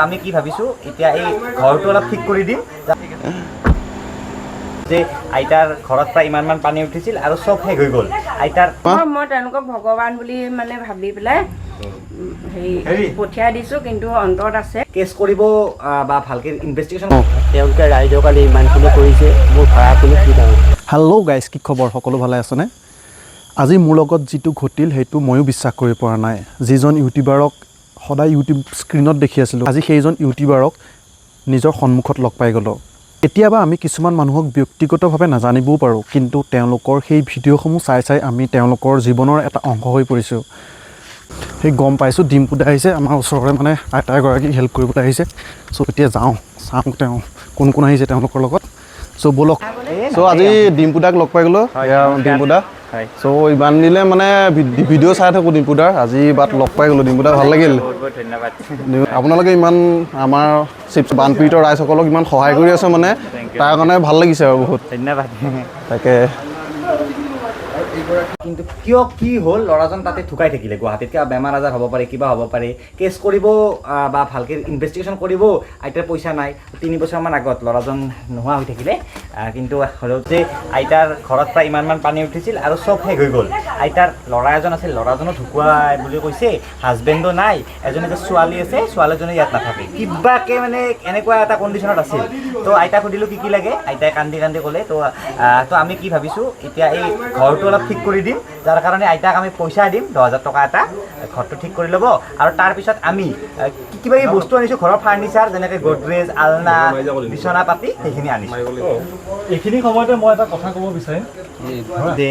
আমি কি ভাবিছো এতিয়া এই ঘৰটো অলপ ঠিক কৰি দিম যে আইতাৰ ঘৰত প্ৰায় ইমানমান পানী উঠিছিল আৰু সব শেষ হৈ গ'ল আইতাৰ মই তেওঁলোকক ভগৱান বুলি মানে ভাবি পেলাই হেৰি পঠিয়াই দিছো কিন্তু অন্তৰত আছে কেছ কৰিব বা ভালকে ইনভেষ্টিগেশ্যন তেওঁলোকে ৰাইজৰ কালি ইমানখিনি কৰিছে মোৰ ভাড়াখিনি কি দাম। হেল্ল' গাইজ, কি খবৰ? সকলো ভালে আছেনে? আজি মোৰ লগত যিটো ঘটিল সেইটো ময়ো বিশ্বাস কৰিব পৰা নাই। যিজন ইউটিউবাৰক সদায় ইউটিউব স্ক্ৰীণত দেখি আছিলোঁ, আজি সেইজন ইউটিউবাৰক নিজৰ সন্মুখত লগ পাই গ'লোঁ। কেতিয়াবা আমি কিছুমান মানুহক ব্যক্তিগতভাৱে নাজানিবও পাৰোঁ, কিন্তু তেওঁলোকৰ সেই ভিডিঅ'সমূহ চাই চাই আমি তেওঁলোকৰ জীৱনৰ এটা অংশ হৈ পৰিছোঁ। সেই গম পাইছোঁ ডিম্পু দা আহিছে আমাৰ ওচৰৰে, মানে আইতা এগৰাকীক হেল্প কৰিবলৈ আহিছে। চ' এতিয়া যাওঁ চাওঁ তেওঁ কোন কোন আহিছে তেওঁলোকৰ লগত। চ' ব'লক। চ' আজি ডিম্পু দাক লগ পাই গ'লোঁ। ডিম্পু দা চ' ইমান দিনে মানে ভিডিঅ' চাই থাকোঁ ডিম্পু দাৰ, আজি বাট লগ পাই গ'লোঁ। ডিম্পু দা ভাল লাগিল। ধন্যবাদ। আপোনালোকে ইমান আমাৰ বানপীড়িত ৰাইজসকলক ইমান সহায় কৰি আছে, মানে তাৰ কাৰণে ভাল লাগিছে আৰু বহুত ধন্যবাদ। তাকে কিন্তু কিয় কি হ'ল ল'ৰাজন তাতে ঢুকাই থাকিলে গুৱাহাটীত? কিবা বেমাৰ আজাৰ হ'ব পাৰে, কিবা হ'ব পাৰে। কেছ কৰিব বা ভালকৈ ইনভেষ্টিগেশ্যন কৰিব আইতাৰ পইচা নাই। 3 বছৰমান আগত ল'ৰাজন নোহোৱা হৈ থাকিলে, কিন্তু হ'লেও যে আইতাৰ ঘৰত প্ৰায় ইমানমান পানী উঠিছিল আৰু সব শেষ হৈ গ'ল। আইতাৰ ল'ৰা এজন আছিল, ল'ৰাজনো ঢুকুৱা বুলি কৈছে, হাজবেণ্ডো নাই, এজনী যে ছোৱালী আছে, ছোৱালীজনী ইয়াত নাথাকে, কিবাকৈ মানে এনেকুৱা এটা কণ্ডিশ্যনত আছিল। তো আইতাক সুধিলোঁ কি কি লাগে, আইতাই কান্দি কান্দি ক'লে। তো আমি কি ভাবিছোঁ এতিয়া এই ঘৰটো অলপ ঠিক কৰি দিম, যাৰ কাৰণে আইতাক আমি পইচা দিম 10,000 টকা এটা, ঘৰটো ঠিক কৰি ল'ব। আৰু তাৰপিছত আমি কিবা কিবি বস্তু আনিছোঁ, ঘৰৰ ফাৰ্নিচাৰ যেনেকৈ গডৰেজ, আলনা, বিচনা পাতি, সেইখিনি আনিছোঁ। এইখিনি সময়তে মই এটা কথা ক'ব বিচাৰিম যে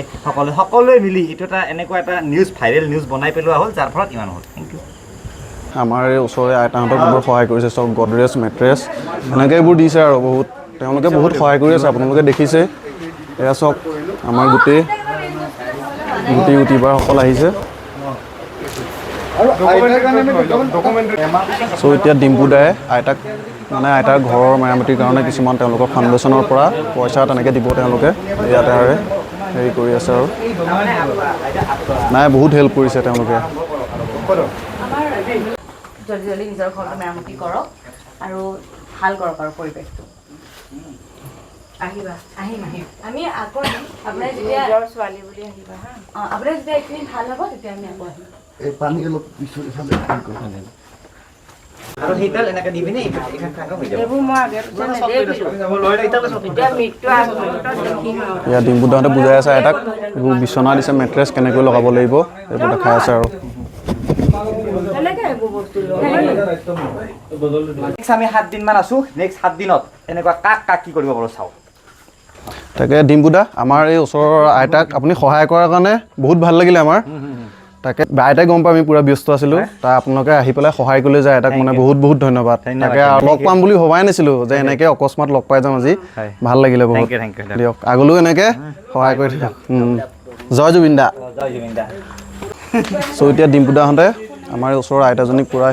সকলোৱে মিলি এইটো এটা এনেকুৱা এটা নিউজ, ভাইৰেল নিউজ বনাই পেলোৱা হ'ল, যাৰ ফলত ইমান হ'ল। Thank you. আমাৰ এই ওচৰৰে আইতাহঁতক বহুত সহায় কৰিছে, চব গডৰেজ, মেট্ৰেছ এনেকৈ এইবোৰ দিছে আৰু বহুত তেওঁলোকে বহুত সহায় কৰি আছে। আপোনালোকে দেখিছে এয়া চব আমাৰ গোটেই ইউটিউবাৰসকল আহিছে। চ' এতিয়া ডিম্পু দায়ে আইতাক মানে আইতাৰ ঘৰৰ মেৰামতিৰ কাৰণে কিছুমান তেওঁলোকৰ ফাউণ্ডেশ্যনৰ পৰা পইচা তেনেকৈ দিব। তেওঁলোকে ইয়াতে আৰু হেৰি কৰি আছে আৰু নাই বহুত হেল্প কৰিছে তেওঁলোকে। জলদি জলদি নিজৰ ঘৰটো মেৰামতি কৰক আৰু ভাল কৰক আৰু পৰিৱেশটো। আহিবা, আহিম আমি আকৌ আহিম। আপোনাৰ যেতিয়া নিজৰ ছোৱালী বুলি আহিবা হা। আপোনাৰ যেতিয়া এইখিনি ভাল হ'ব তেতিয়া আমি আকৌ আহিম। এই পানী অলপ পিছলৈ ফালে আৰু সেইডাল এনেকৈ দি পিনে এইখন থাকক হৈ যাব। এইবোৰ মই আগে পিছে নেদেখিলোঁ। এতিয়া মৃত্যু আগমুহূৰ্তত দেখিম আৰু। ইয়াত ডিম্পু দাহঁতে বুজাই আছে আইতাক, এইবোৰ বিচনা দিছে, মেট্ৰেছ কেনেকৈ লগাব লাগিব এইবোৰ দেখাই আছে আৰু। কেনেকৈ এইবোৰ বস্তু নেক্সট আমি 7 দিনমান আছোঁ, নেক্সট 7 দিনত এনেকুৱা কাক কি কৰিব পাৰোঁ চাওঁ। তাকে ডিম্পু দা, আমাৰ এই ওচৰৰ আইতাক আপুনি সহায় কৰাৰ কাৰণে বহুত ভাল লাগিলে আমাৰ। তাকে আইতাই গম পাই আমি পূৰা ব্যস্ত আছিলোঁ, তাৰ আপোনালোকে আহি পেলাই সহায় কৰিলে যে আইতাক মানে বহুত বহুত ধন্যবাদ। তাকে লগ পাম বুলি ভবাই নাছিলোঁ যে এনেকৈ অকস্মাত লগ পাই যাম আজি, ভাল লাগিলে বহুত। দিয়ক আগলৈও এনেকৈ সহায় কৰি থাকক। জয় জুবিন দা। চ' এতিয়া ডিম্পু দাহঁতে আমাৰ এই ওচৰৰ আইতাজনীক পূৰা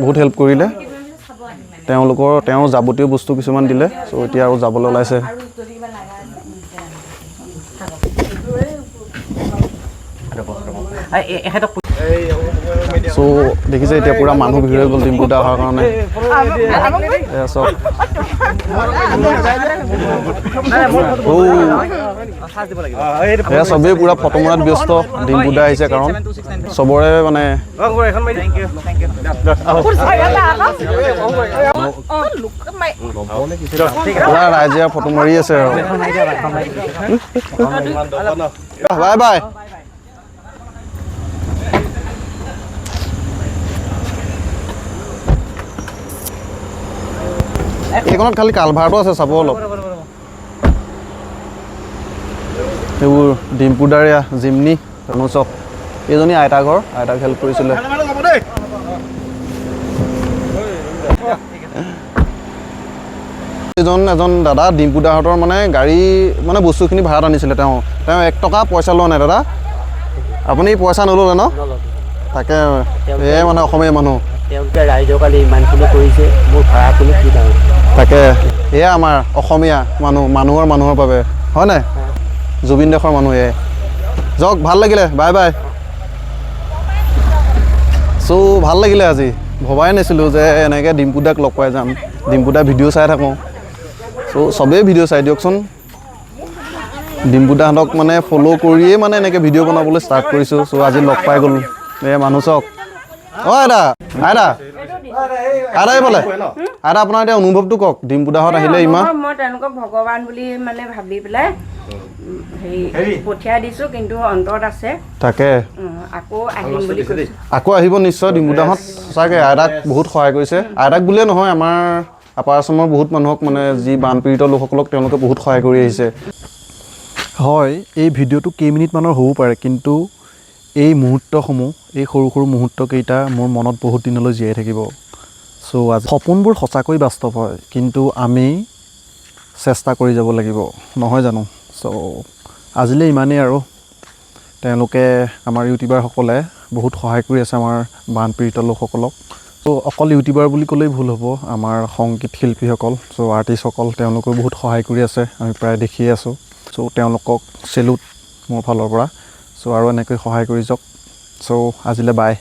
বহুত হেল্প কৰিলে। তেওঁৰ যাৱতীয় বস্তু কিছুমান দিলে। চ' এতিয়া আৰু যাবলৈ ওলাইছে। চ' দেখিছে এতিয়া পূৰা মানুহ ভিৰ হৈ গ'ল ডিম্পু দা অহাৰ কাৰণে। এয়া চব এয়া চবেই পূৰা ফটো মৰাত ব্যস্ত। ডিম্পু দা আহিছে কাৰণ চবৰে মানে পূৰা ৰাইজে ফটো মাৰি আছে আৰু। Bye bye. এইখনত খালি কালভাৰটো আছে, চাব অলপ। সেইবোৰ ডিম্পু দাৰ জিমনি চব এইজনী আইতা ঘৰ, আইতাক হেল্প কৰিছিলে। এজন দাদা ডিম্পু দাহঁতৰ মানে গাড়ী মানে বস্তুখিনি ভাড়াত আনিছিলে। তেওঁ 1 টকা পইচা লোৱা নাই দাদা। আপুনি পইচা নল'লে ন? তাকে এয়াই মানে অসমীয়া মানুহ। তেওঁলোকে ৰাইজৰ কালি ইমানখিনি কৰিছে মোৰ ভাড়াখিনি কি দাম। তাকে এয়া আমাৰ অসমীয়া মানুহৰ বাবে হয় নাই? জুবিন দেশৰ মানুহ এয়াই। যাওক, ভাল লাগিলে, বাই বাই। চ' ভাল লাগিলে আজি। ভবাই নাছিলোঁ যে এনেকৈ ডিম্পুদাক লগ পাই যাম। ডিম্পুদা ভিডিঅ' চাই থাকোঁ, চ' চবেই ভিডিঅ' চাই দিয়কচোন। ডিম্পুদাহঁতক মানে ফ'ল' কৰিয়ে মানে এনেকৈ ভিডিঅ' বনাবলৈ ষ্টাৰ্ট কৰিছোঁ। চ' আজি লগ পাই গ'লোঁ এই মানুহ চাওক। অঁ আইতা আইতা আইতা এইফালে আইতা আপোনাৰ এতিয়া অনুভৱটো কওক, ডিম্পুদাহঁত আহিলে ইমান। মই তেওঁলোকক ভগৱান বুলি মানে ভাবি পেলাই হেৰি পঠিয়াই দিছোঁ, কিন্তু অন্তৰত আছে তাকে আকৌ আহিম বুলি কৈছোঁ। আকৌ আহিব নিশ্চয়। ডিম্পুদাহঁত সঁচাকৈ আইতাক বহুত সহায় কৰিছে। আইতাক বুলিয়ে নহয়, আমাৰ আপাৰ আচামৰ বহুত মানুহক মানে যি বানপীড়িত লোকসকলক তেওঁলোকে বহুত সহায় কৰি আহিছে। হয়, এই ভিডিঅ'টো কেইমিনিটমানৰ হ'ব পাৰে, কিন্তু এই মুহূৰ্তসমূহ, এই সৰু সৰু মুহূৰ্তকেইটা মোৰ মনত বহুত দিনলৈ জীয়াই থাকিব। চ' আজি সপোনবোৰ সঁচাকৈ বাস্তৱ হয়, কিন্তু আমি চেষ্টা কৰি যাব লাগিব, নহয় জানো? চ' আজিলৈ ইমানেই আৰু। তেওঁলোকে আমাৰ ইউটিউবাৰসকলে বহুত সহায় কৰি আছে আমাৰ বানপীড়িত লোকসকলক। চ' অকল ইউটিউবাৰ বুলি ক'লেই ভুল হ'ব, আমাৰ সংগীত শিল্পীসকল, চ' আৰ্টিষ্টসকল, তেওঁলোকেও বহুত সহায় কৰি আছে, আমি প্ৰায় দেখিয়ে আছোঁ। চ' তেওঁলোকক চেলুট মোৰ ফালৰ পৰা। চ' আৰু এনেকৈ সহায় কৰি যাওক। চ' আজিলৈ বাই।